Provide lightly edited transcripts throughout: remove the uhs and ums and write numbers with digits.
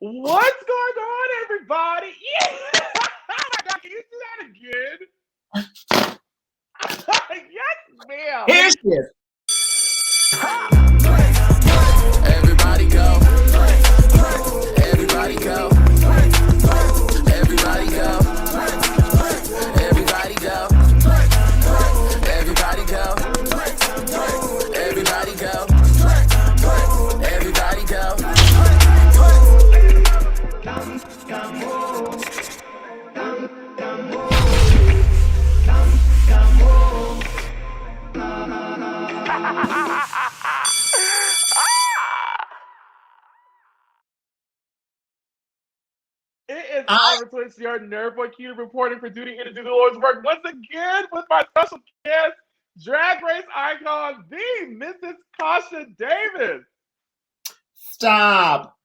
What's going on, everybody? Yeah! Oh my God, can you do that again? Yes, ma'am. Here she is. Everybody go. Everybody go. Everybody go. Everybody go. Everybody go. Everybody go. Everybody go. It is Oliver Twixt, your nerd boy Q, reporting for duty here to do the Lord's work once again with my special guest, Drag Race icon, the Mrs. Kasha Davis. Stop.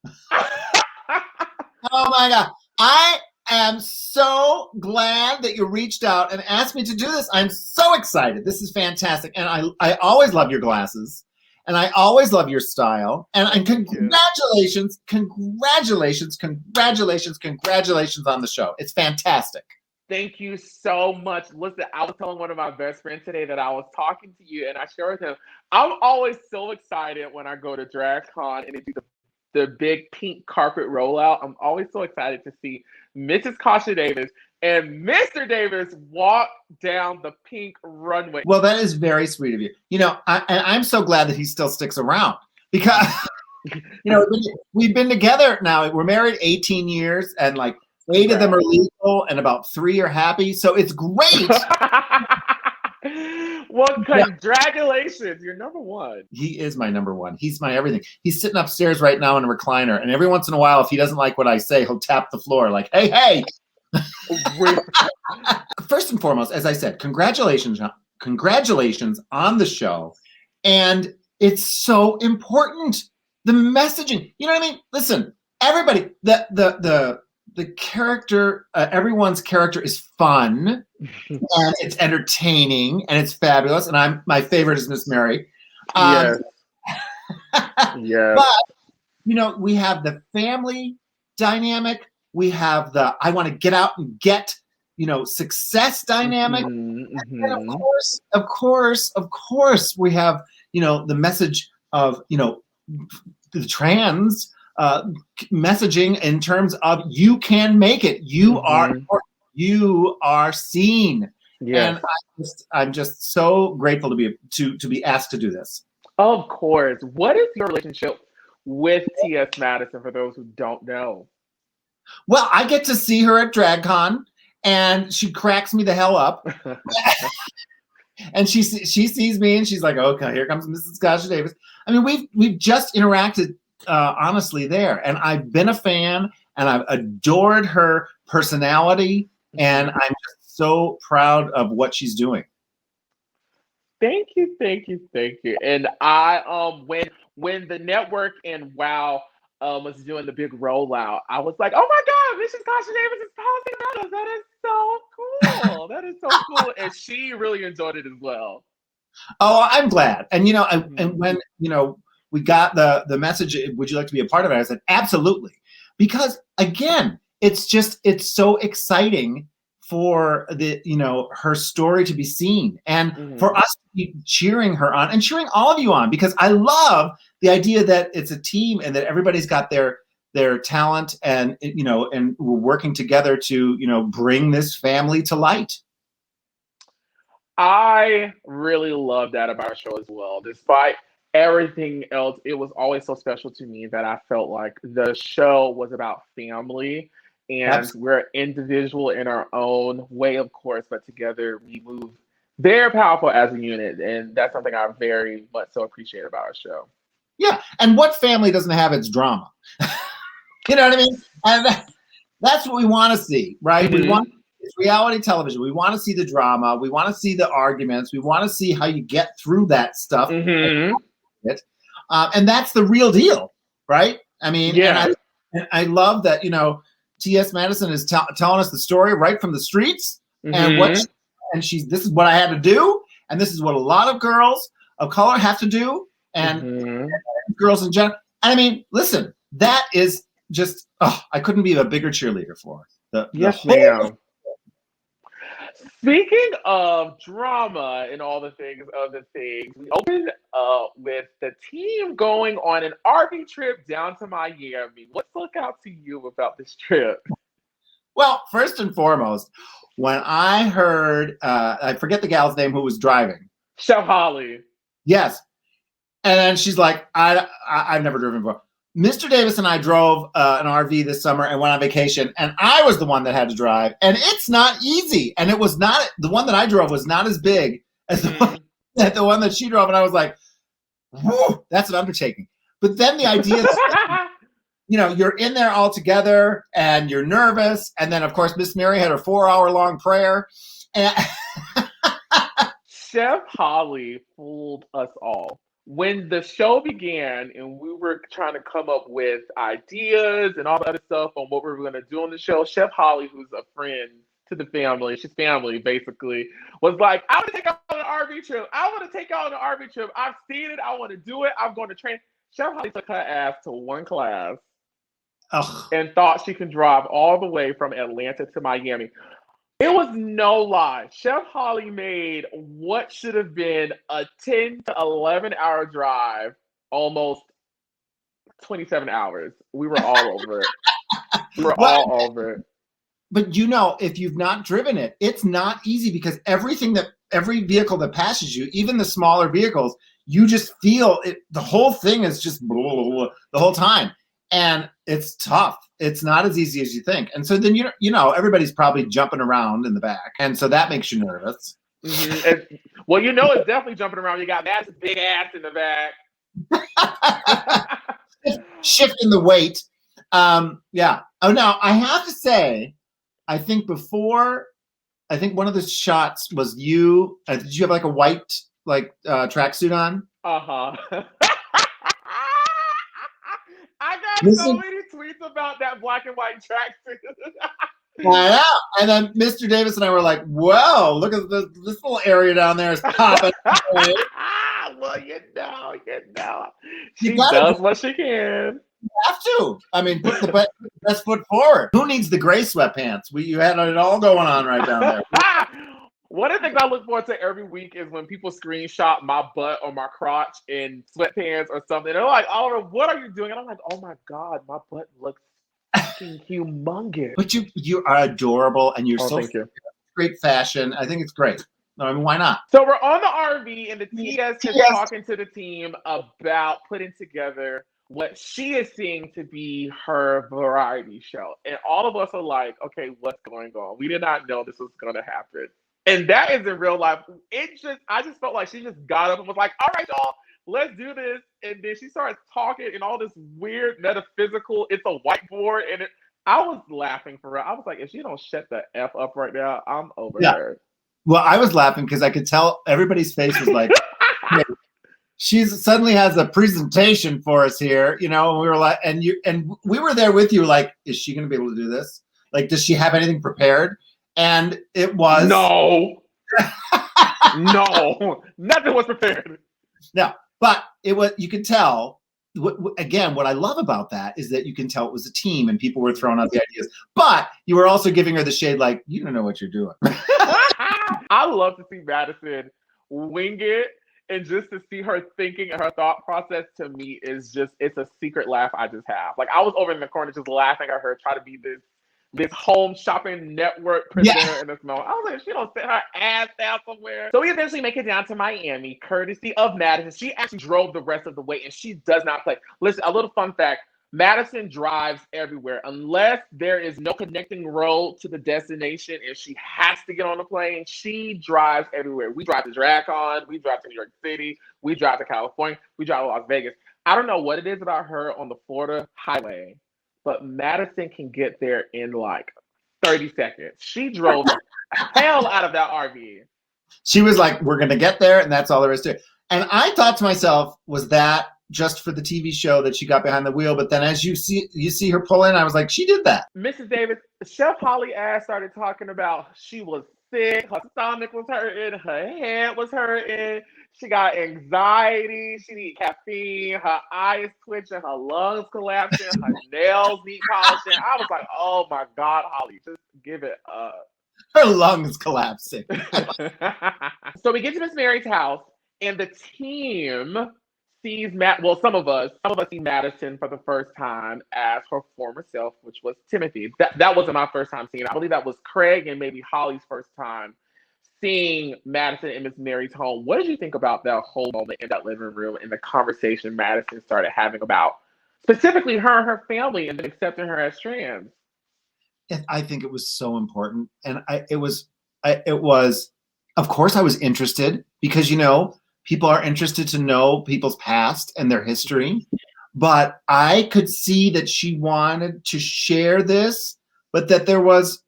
Oh my God. I am so glad that you reached out and asked me to do this. I'm so excited. This is fantastic. And I always love your glasses. And I always love your style. And congratulations on the show. It's fantastic. Thank you so much. Listen, I was telling one of my best friends today that I was talking to you, and I shared with him, I'm always so excited when I go to DragCon and they do the big pink carpet rollout. I'm always so excited to see Mrs. Kasha Davis and Mr. Davis walk down the pink runway. Well, that is very sweet of you. You know, I'm so glad that he still sticks around because, you know, we've been together now. We're married 18 years and like 8 of them are legal and about 3 are happy. So it's great. Well, congratulations. You're number one. He is my number one. He's my everything. He's sitting upstairs right now in a recliner. And every once in a while, if he doesn't like what I say, he'll tap the floor like, hey, hey. First and foremost, as I said, congratulations on the show. And it's so important. The messaging, you know what I mean? Listen, everybody, the character, everyone's character is fun and it's entertaining and it's fabulous. And my favorite is Miss Mary. Yeah. But, you know, we have the family dynamic. We have the I want to get out and get, you know, success dynamic. Mm-hmm. And of course, we have, you know, the message of, you know, the trans messaging in terms of you can make it. You are seen. Yes. And I'm just so grateful to be asked to do this. Of course. What is your relationship with TS Madison for those who don't know? Well, I get to see her at DragCon, and she cracks me the hell up. And she sees me, and she's like, "Okay, here comes Mrs. Kasha Davis." I mean, we've just interacted honestly there, and I've been a fan, and I've adored her personality, and I'm just so proud of what she's doing. Thank you. And I when the network and WoW was doing the big rollout, I was like, oh my God, Mrs. Kasha Davis is posting about us. That is so cool. That is so cool. And she really enjoyed it as well. Oh, I'm glad. And, you know, and when, you know, we got the message, would you like to be a part of it? I said, absolutely. Because again, it's so exciting for her story to be seen and for us to be cheering her on and cheering all of you on, because I love the idea that it's a team and that everybody's got their talent and, you know, and we're working together to, you know, bring this family to light. I really love that about our show as well. Despite everything else, it was always so special to me that I felt like the show was about family. And Absolutely. We're individual in our own way, of course, but together we move very powerful as a unit. And that's something I very much so appreciate about our show. Yeah. And what family doesn't have its drama? You know what I mean? And that's what we want to see, right? Mm-hmm. We want reality television. We want to see the drama. We want to see the arguments. We want to see how you get through that stuff. Mm-hmm. And that's the real deal, right? I mean, yeah. And I love that, you know, TS Madison is telling us the story right from the streets, and this is what I had to do, and this is what a lot of girls of color have to do, and girls in general. I mean, listen, that is just, I couldn't be a bigger cheerleader for her. Yes, ma'am. Speaking of drama and all the things, we opened with the team going on an RV trip down to Miami. What stuck out to you about this trip? Well, first and foremost, when I heard, I forget the gal's name who was driving. Chef Holly. Yes. And then she's like, I've never driven before. Mr. Davis and I drove an RV this summer and went on vacation, and I was the one that had to drive, and it's not easy. And it was not, the one that I drove was not as big as the one that she drove, and I was like, whew, that's an undertaking. But then the idea that, you're in there all together, and you're nervous, and then, of course, Miss Mary had her 4-hour-long prayer. And Chef Holly fooled us all. When the show began and we were trying to come up with ideas and all the other stuff on what we were going to do on the show, Chef Holly, who's a friend to the family, she's family basically, was like, I want to take out on an RV trip. I want to take out on an RV trip. I've seen it. I want to do it. I'm going to train. Chef Holly took her ass to one class and thought she could drive all the way from Atlanta to Miami. It was no lie. Chef Holly made what should have been a 10 to 11 hour drive almost 27 hours. We were all over it. We were all over it. But if you've not driven it, it's not easy because every vehicle that passes you, even the smaller vehicles, you just feel it. The whole thing is just blah, blah, blah, the whole time. And it's tough. It's not as easy as you think. And so then, everybody's probably jumping around in the back. And so that makes you nervous. Mm-hmm. It's definitely jumping around. You got Madison's big ass in the back. Shifting the weight. Yeah. Oh, now I have to say, I think one of the shots was you. Did you have like a white tracksuit on? Uh-huh. I got so many tweets about that black and white tracksuit. I know. And then Mr. Davis and I were like, whoa, look at this little area down there is popping. Well, She does what she can. You have to. I mean, put the best foot forward. Who needs the gray sweatpants? You had it all going on right down there. One of the things I look forward to every week is when people screenshot my butt or my crotch in sweatpants or something. They're like, Oliver, what are you doing? And I'm like, oh my God, my butt looks fucking humongous. But you are adorable and you're so great fashion. I think it's great. I mean, why not? So we're on the RV and the TS is talking to the team about putting together what she is seeing to be her variety show. And all of us are like, okay, what's going on? We did not know this was going to happen. And that is in real life. I just felt like she just got up and was like, all right, y'all, let's do this. And then she started talking and all this weird metaphysical, it's a whiteboard. And I was laughing for her. I was like, if she don't shut the F up right now, I'm over her. Well, I was laughing because I could tell everybody's face was like, hey, she suddenly has a presentation for us here, and we were like, and we were there with you, like, is she going to be able to do this? Like, does she have anything prepared? And it was no, nothing was prepared. No, but it was. You could tell. Again, what I love about that is that you can tell it was a team and people were throwing out the ideas. But you were also giving her the shade, like, you don't know what you're doing. I love to see Madison wing it, and just to see her thinking and her thought process to me is it's a secret laugh I just have. Like, I was over in the corner just laughing at her try to be this home shopping network presenter in this moment. I was like, she don't sit her ass down somewhere. So we eventually make it down to Miami, courtesy of Madison. She actually drove the rest of the way, and she does not play. Listen, a little fun fact. Madison drives everywhere. Unless there is no connecting road to the destination and she has to get on the plane, she drives everywhere. We drive to DragCon. We drive to New York City. We drive to California. We drive to Las Vegas. I don't know what it is about her on the Florida highway, but Madison can get there in like 30 seconds. She drove the hell out of that RV. She was like, we're going to get there, and that's all there is to it. And I thought to myself, was that just for the TV show that she got behind the wheel? But then as you see her pull in, I was like, she did that. Mrs. Davis, Chef Holly ass started talking about she was sick. Her stomach was hurting. Her head was hurting. She got anxiety. She needed caffeine. Her eyes twitching. Her lungs collapsing. Her nails need polishing. I was like, oh my God, Holly, just give it up. Her lungs collapsing. So we get to Miss Mary's house, and the team sees some of us see Madison for the first time as her former self, which was Timothy. That wasn't my first time seeing it. I believe that was Craig and maybe Holly's first time seeing Madison in Miss Mary's home. What did you think about that whole moment in that living room and the conversation Madison started having about specifically her and her family and accepting her as trans? I think it was so important, and it was. Of course, I was interested because people are interested to know people's past and their history, but I could see that she wanted to share this, but that there was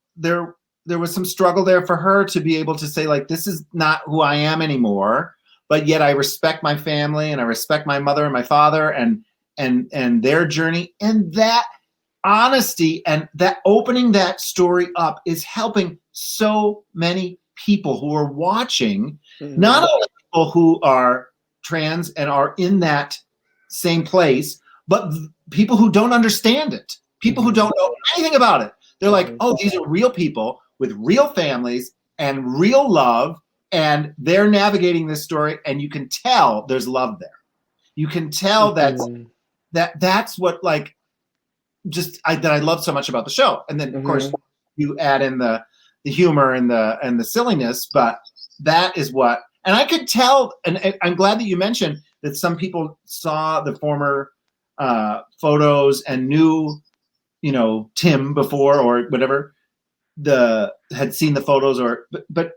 some struggle there for her to be able to say, like, this is not who I am anymore, but yet I respect my family and I respect my mother and my father and their journey, and that honesty and that opening that story up is helping so many people who are watching, not only people who are trans and are in that same place, but people who don't understand it, people who don't know anything about it. They're like, oh, these are real people with real families and real love, and they're navigating this story, and you can tell there's love there. You can tell that's what, like, that I love so much about the show. And then of course you add in the humor and the silliness, but that is what, and I could tell, and I'm glad that you mentioned that some people saw the former photos and knew, Tim before or whatever, had seen the photos, but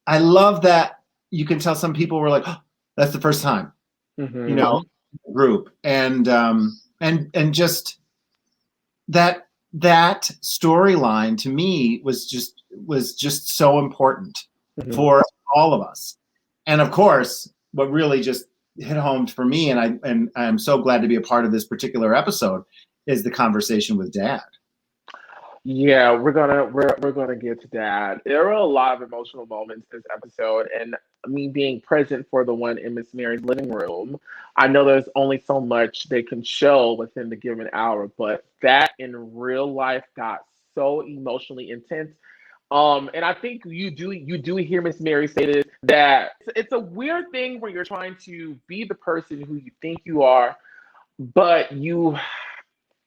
I love that you can tell some people were like, oh, that's the first time, group, and just that storyline to me was just so important for all of us. And of course, what really just hit home for me, and I'm so glad to be a part of this particular episode, is the conversation with Dad. Yeah, we're gonna get to that. There were a lot of emotional moments this episode, and me being present for the one in Miss Mary's living room. I know there's only so much they can show within the given hour, but that in real life got so emotionally intense. And I think you do hear Miss Mary say this, that it's a weird thing where you're trying to be the person who you think you are, but you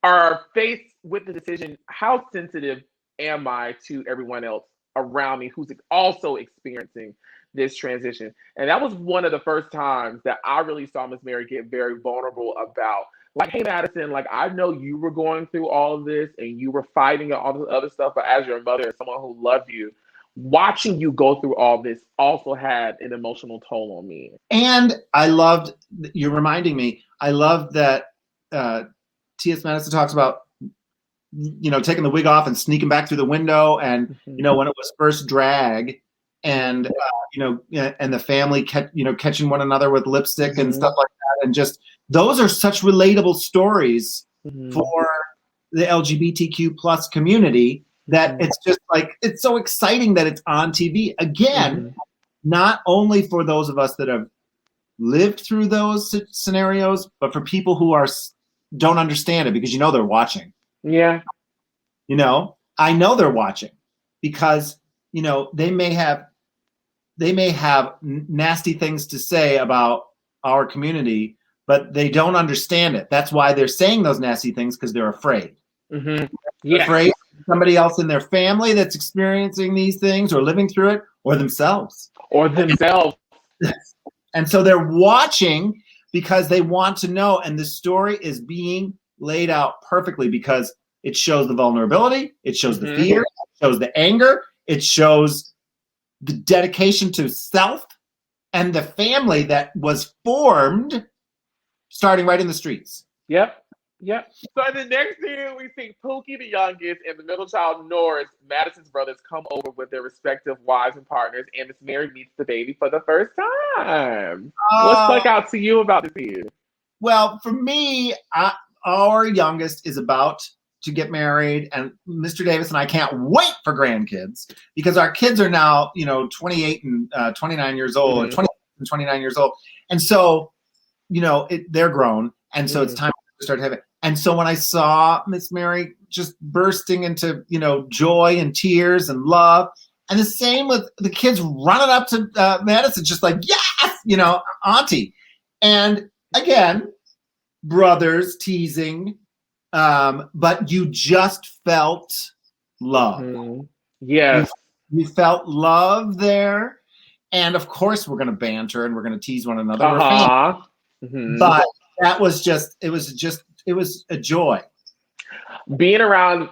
are faced with the decision, how sensitive am I to everyone else around me who's also experiencing this transition? And that was one of the first times that I really saw Miss Mary get very vulnerable about, like, hey, Madison, like, I know you were going through all of this and you were fighting and all this other stuff, but as your mother and someone who loved you, watching you go through all this also had an emotional toll on me. And I loved, you're reminding me, I loved that TS Madison talks about, taking the wig off and sneaking back through the window, and when it was first drag, and and the family catching one another with lipstick and stuff like that, and just those are such relatable stories for the LGBTQ plus community that it's just like, it's so exciting that it's on TV again, not only for those of us that have lived through those scenarios, but for people who don't understand it, because they're watching. Yeah. I know they're watching because, they may have nasty things to say about our community, but they don't understand it. That's why they're saying those nasty things, because they're afraid. Yeah. Afraid of somebody else in their family that's experiencing these things or living through it, or themselves. And so they're watching because they want to know, and the story is being laid out perfectly because it shows the vulnerability, it shows the fear, it shows the anger, it shows the dedication to self and the family that was formed starting right in the streets. Yep. So in the next scene, we see Pookie, the youngest, and the middle child, Norris, Madison's brothers, come over with their respective wives and partners, and Miss Mary meets the baby for the first time. What stuck out to you about the scene? Well, for me, our youngest is about to get married, and Mr. Davis and I can't wait for grandkids because our kids are now, 28 and 29 years old, or 20 and 29 years old. And so, they're grown. And so it's time to start having. And so when I saw Miss Mary just bursting into, joy and tears and love, and the same with the kids running up to Madison, just like, yes, auntie. And again, brothers teasing, but you just felt love. Yes. You felt love there. And of course, we're going to banter and we're going to tease one another. But that was it was a joy. Being around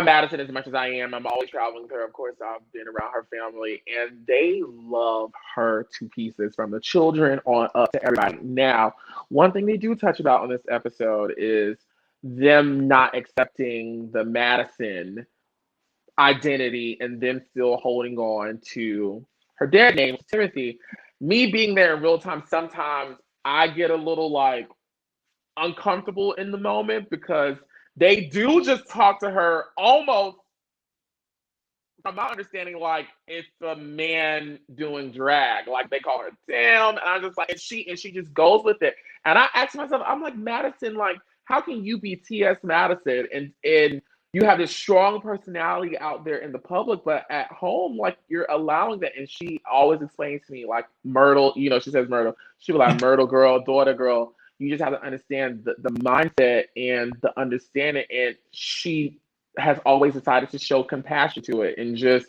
Madison as much as I am, I'm always traveling with her. Of course, I've been around her family, and they love her to pieces, from the children on up to everybody. Now, one thing they do touch about on this episode is them not accepting the Madison identity and them still holding on to her dead name, Timothy. Me being there in real time, sometimes I get a little uncomfortable in the moment because they do just talk to her almost, from my understanding, like it's a man doing drag. Like they call her Tim, and I'm just like, and she just goes with it. And I ask myself, I'm like, Madison, like, how can you be TS Madison and you have this strong personality out there in the public, but at home, like, you're allowing that? And she always explains to me, like, Myrtle, she says Myrtle. She was like, Myrtle girl, daughter girl. You just have to understand the mindset and the understanding. And she has always decided to show compassion to it and just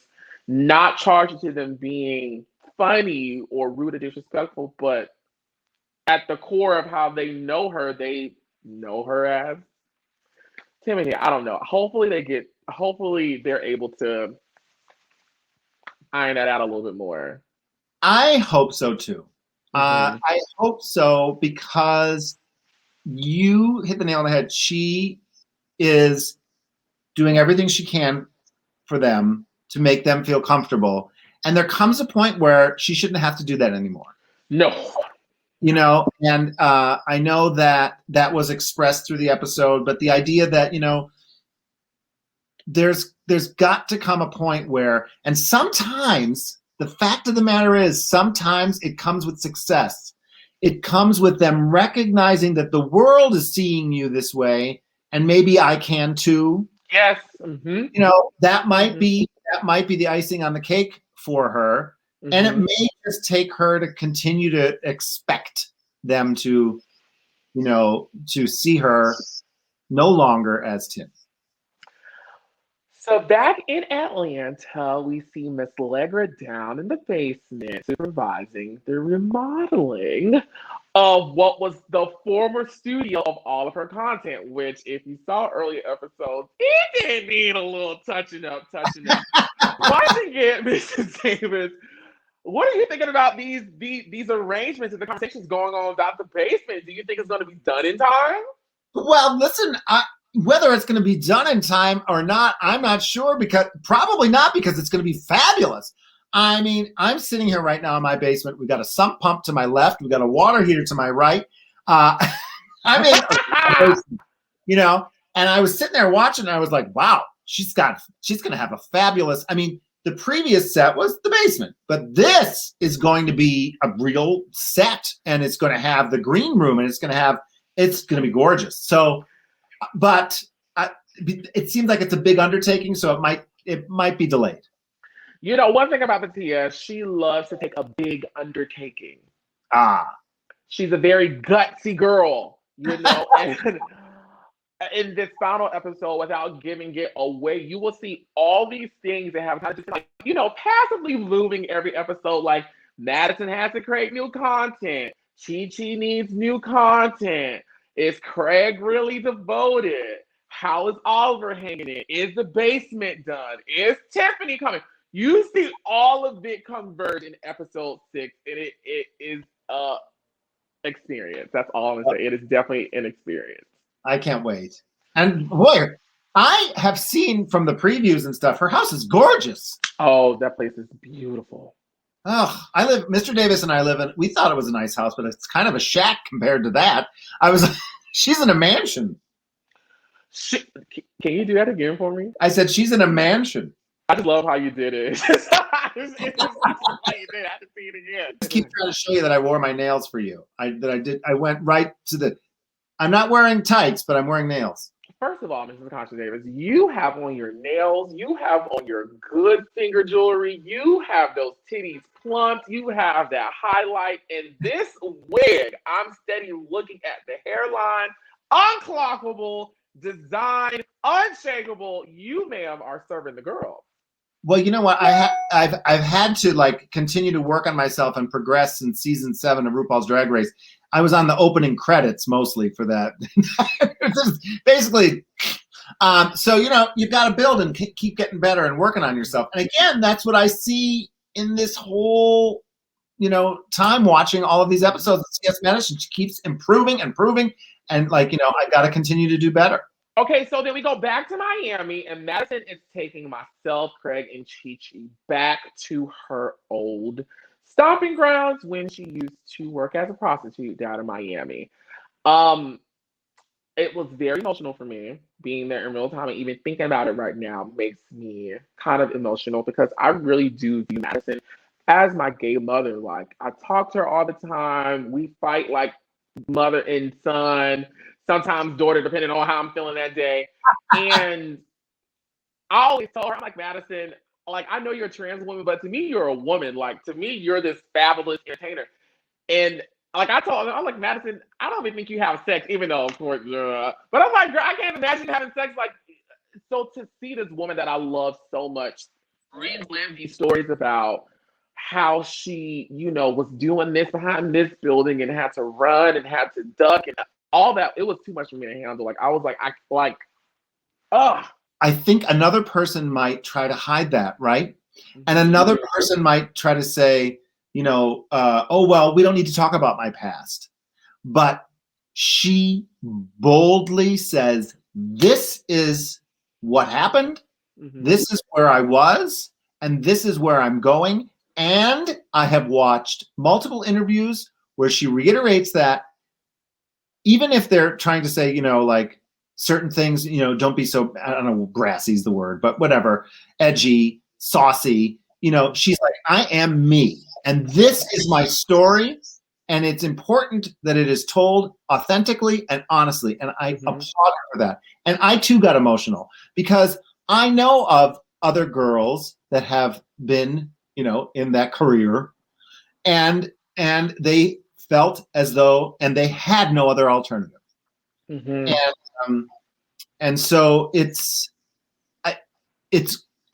not charge it to them being funny or rude or disrespectful, but at the core of how they know her as Timothy. I don't know. Hopefully they're able to iron that out a little bit more. I hope so too. I hope so, because you hit the nail on the head. She is doing everything she can for them to make them feel comfortable. And there comes a point where she shouldn't have to do that anymore. No. And I know that was expressed through the episode, but the idea that, there's got to come a point where, and sometimes the fact of the matter is, sometimes it comes with success. It comes with them recognizing that the world is seeing you this way, and maybe I can too. Yes. That might be the icing on the cake for her. And it may just take her to continue to expect them to, to see her no longer as Tim. So back in Atlanta, we see Miss Leggra down in the basement supervising the remodeling of what was the former studio of all of her content, which, if you saw earlier episodes, it did need a little touching up. Once again, Mrs. Davis, what are you thinking about these arrangements and the conversations going on about the basement? Do you think it's going to be done in time? Well, listen, whether it's going to be done in time or not, I'm not sure, because probably not, because it's going to be fabulous. I mean, I'm sitting here right now in my basement. We've got a sump pump to my left. We've got a water heater to my right. I'm in, and I was sitting there watching, and I was like, wow, she's going to have a fabulous, the previous set was the basement, but this is going to be a real set, and it's going to have the green room, and it's going to be gorgeous. So, but it seems like it's a big undertaking, so it might be delayed. One thing about the TS, she loves to take a big undertaking. She's a very gutsy girl, and in this final episode, without giving it away, you will see all these things that have kind of just passively moving every episode. Like, Madison has to create new content. Chi-Chi needs new content. Is Craig really devoted? How is Oliver hanging in? Is the basement done? Is Tiffany coming? You see all of it converge in episode 6, and it is experience. That's all I'm gonna say. It is definitely an experience. I can't wait. And boy, I have seen from the previews and stuff, her house is gorgeous. Oh, that place is beautiful. Oh, Mr. Davis and I we thought it was a nice house, but it's kind of a shack compared to that. She's in a mansion. Can you do that again for me? I said she's in a mansion. I just love how you did it. It's just how you did it. I had to see it again. Just keep trying to show you that I wore my nails for you. I went right to the. I'm not wearing tights, but I'm wearing nails. First of all, Mrs. Kasha Davis, you have on your nails, you have on your good finger jewelry, you have those titties plumped, you have that highlight, and this wig, I'm steady looking at the hairline, unclockable, design, unshakable. You, ma'am, are serving the girl. Well, you know what? I've had to like continue to work on myself and progress in season 7 of RuPaul's Drag Race. I was on the opening credits mostly for that. Basically, so you know you've got to build and keep getting better and working on yourself. And again, that's what I see in this whole time watching all of these episodes of TS Madison. She keeps improving, and like I got to continue to do better. Okay, so then we go back to Miami, and Madison is taking myself, Craig, and Chi-Chi back to her old stomping grounds when she used to work as a prostitute down in Miami. It was very emotional for me being there in real time, and even thinking about it right now makes me kind of emotional because I really do view Madison as my gay mother. Like, I talk to her all the time. We fight like mother and son, sometimes daughter, depending on how I'm feeling that day. And I always tell her, I'm like, Madison, like, I know you're a trans woman, but to me, you're a woman. Like, to me, you're this fabulous entertainer. And like I told her, I'm like, Madison, I don't even think you have sex, even though, of course, but I'm like, girl, I can't imagine having sex. Like, so to see this woman that I love so much relive these stories about how she, was doing this behind this building and had to run and had to duck and all that, it was too much for me to handle. Like, I was like, I think another person might try to hide that, right? And another person might try to say, oh, well, we don't need to talk about my past. But she boldly says, this is what happened. Mm-hmm. This is where I was, and this is where I'm going. And I have watched multiple interviews where she reiterates that, even if they're trying to say, like certain things, don't be so, I don't know, brassy is the word, but whatever, edgy, saucy, she's like, I am me. And this is my story. And it's important that it is told authentically and honestly. And I applaud her for that. And I too got emotional because I know of other girls that have been, in that career and they felt as though, and they had no other alternative. Mm-hmm. And so it's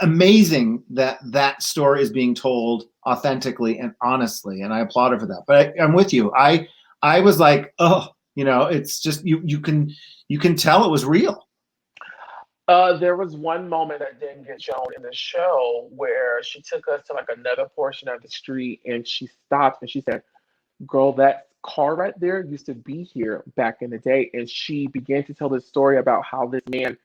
amazing that story is being told authentically and honestly, and I applaud her for that. But I'm with you. I was like, it's just you can tell it was real. There was one moment that didn't get shown in the show where she took us to like another portion of the street and she stopped and she said, girl, that car right there used to be here back in the day. And she began to tell this story about how this man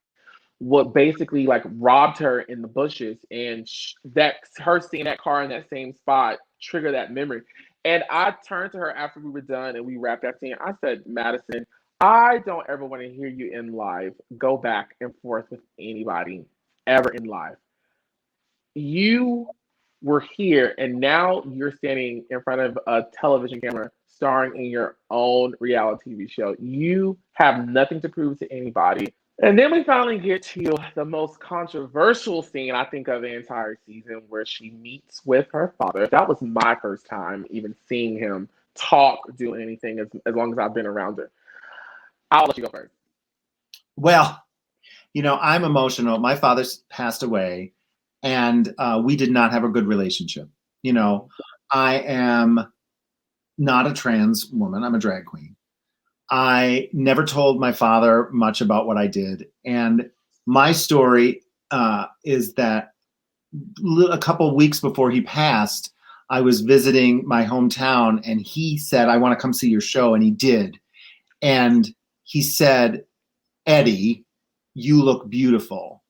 would basically like robbed her in the bushes, and that her seeing that car in that same spot triggered that memory. And I turned to her after we were done and we wrapped that scene. I said, Madison, I don't ever want to hear you in live go back and forth with anybody ever in life. You were here and now you're standing in front of a television camera starring in your own reality TV show. You have nothing to prove to anybody. And then we finally get to the most controversial scene, I think, of the entire season, where she meets with her father. That was my first time even seeing him talk, do anything as long as I've been around her. I'll let you go first. Well, I'm emotional. My father's passed away, and we did not have a good relationship. I am not a trans woman. I'm a drag queen. I never told my father much about what I did. And my story is that a couple of weeks before he passed, I was visiting my hometown, and he said, I want to come see your show. And he did. And he said, Eddie, you look beautiful.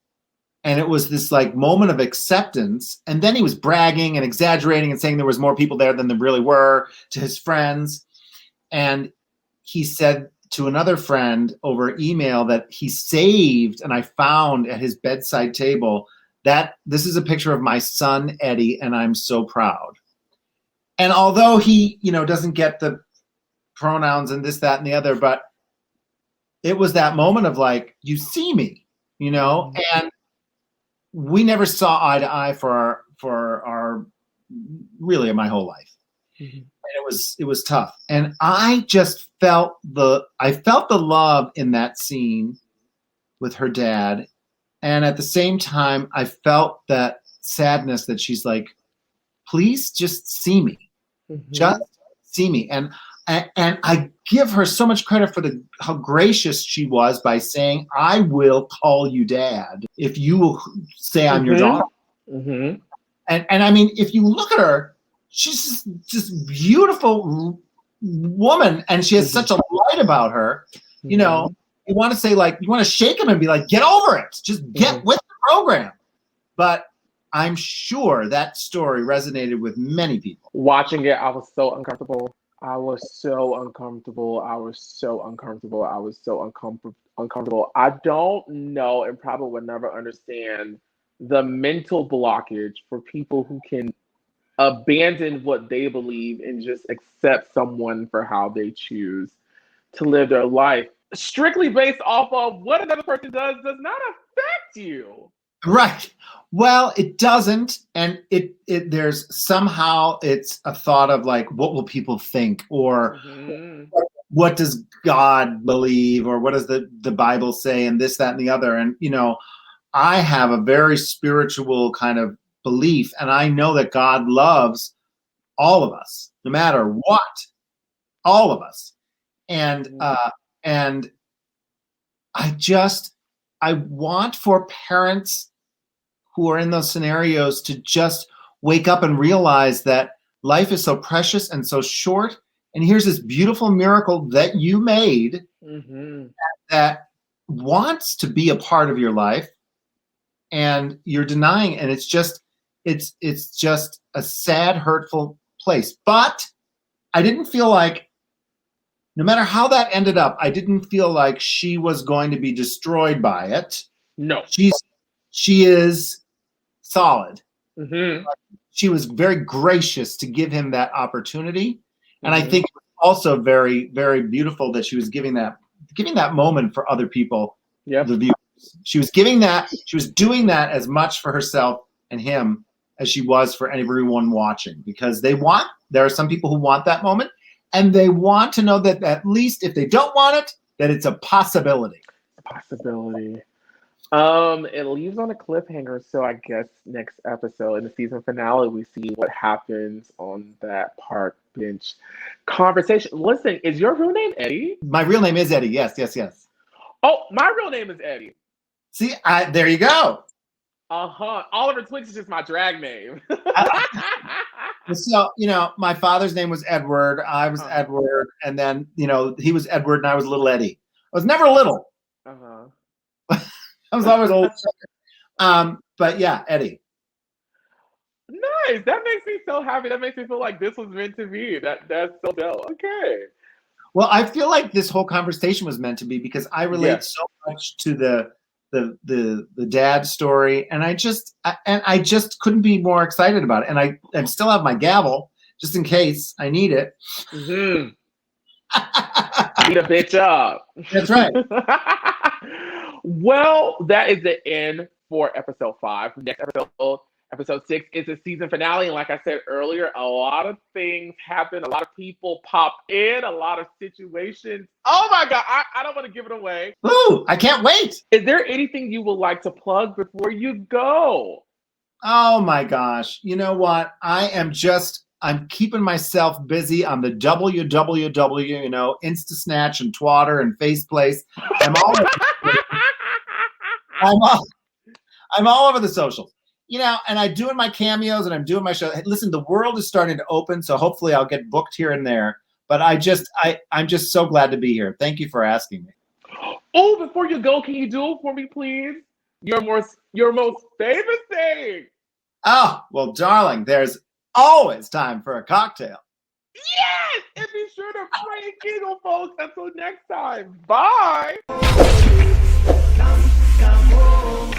And it was this like moment of acceptance. And then he was bragging and exaggerating and saying there was more people there than there really were to his friends. And he said to another friend over email that he saved, and I found at his bedside table, that this is a picture of my son, Eddie, and I'm so proud. And although he, doesn't get the pronouns and this, that, and the other, but it was that moment of like, you see me, and we never saw eye to eye for our really my whole life. Mm-hmm. And it was tough. And I just felt the love in that scene with her dad. And at the same time, I felt that sadness that she's like, please just see me. Mm-hmm. Just see me. And I give her so much credit for how gracious she was by saying, I will call you dad if you will say I'm your daughter. Mm-hmm. And I mean, if you look at her, she's just beautiful woman, and she has such a light about her. You want to say, like, you want to shake him and be like, get over it. Just get with the program. But I'm sure that story resonated with many people. Watching it, I was so uncomfortable. I was so uncomfortable. I don't know, and probably would never understand the mental blockage for people who can abandon what they believe and just accept someone for how they choose to live their life, strictly based off of what another person does not affect you. Right. Well, it doesn't. And there's somehow it's a thought of like, what will people think? Or what does God believe? Or what does the Bible say? And this, that, and the other. And, I have a very spiritual kind of belief. And I know that God loves all of us, no matter what, all of us. And I want for parents who are in those scenarios to just wake up and realize that life is so precious and so short. And here's this beautiful miracle that you made that wants to be a part of your life, and you're denying. And it's just a sad, hurtful place. But I didn't feel like, no matter how that ended up, I didn't feel like she was going to be destroyed by it. No. She is solid. Mm-hmm. She was very gracious to give him that opportunity. And I think it was also very, very beautiful that she was giving that moment for other people. Yeah. The viewers. She was doing that as much for herself and him as she was for everyone watching, because there are some people who want that moment, and they want to know that at least if they don't want it, that it's a possibility. It leaves on a cliffhanger, so I guess next episode in the season finale, we see what happens on that park bench conversation. Listen, is your real name Eddie? My real name is Eddie. Yes. Oh, my real name is Eddie. See, there you go. Oliver Twixt is just my drag name. So, my father's name was Edward. I was Edward. And then, he was Edward and I was little Eddie. I was never little. I was always old. But yeah, Eddie. Nice. That makes me so happy. That makes me feel like this was meant to be. That's so dope. Okay. Well, I feel like this whole conversation was meant to be, because I relate so much to the dad story, and I just couldn't be more excited about it. And I still have my gavel just in case I need it. Mm-hmm. Beat a bitch up. That's right. Well, that is the end for episode 5. Next episode 6 is the season finale. And like I said earlier, a lot of things happen. A lot of people pop in. A lot of situations. Oh my God, I don't want to give it away. Ooh, I can't wait. Is there anything you would like to plug before you go? Oh my gosh. You know what? I'm keeping myself busy on the www, Insta Snatch and Twatter and Faceplace. I'm all over the socials, and I'm doing my cameos and I'm doing my show. Listen, the world is starting to open, so hopefully I'll get booked here and there. But I'm just so glad to be here. Thank you for asking me. Oh, before you go, can you do it for me, please? Your most favorite thing. Oh, well, darling, there's always time for a cocktail. Yes! And be sure to pray and giggle, folks. Until next time. Bye. Come home.